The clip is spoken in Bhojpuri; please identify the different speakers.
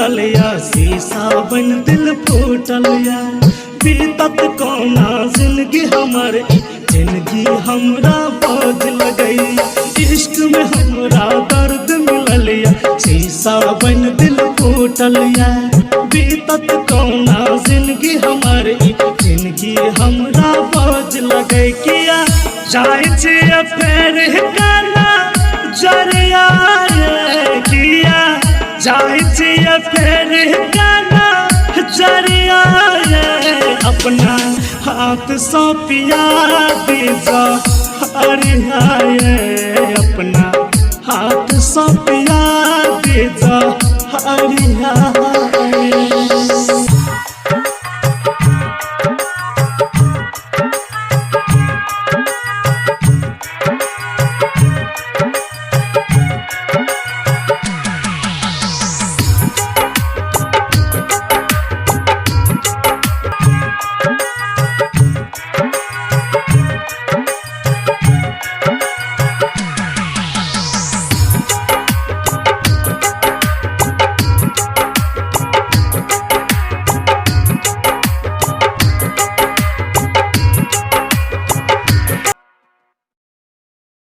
Speaker 1: मिलल या शीशा बन दिल फूटल या। बीतत कौना जिंदगी हमर जिंदगी हमरा बोझ लगई। इश्क में हमरा दर्द मिलल या शीशा बन दिल फूटल या। बीतत कौना जिंदगी हमर जिंदगी हमरा बोझ लगई। किया जाय छे फेर काना जरिया रे, किया जाय छे फेर काना जरिया रे। अपना हाथ सौंपिया दीजा अरिया रे, अपना हाथ सौंपिया दीजा अरिया रे।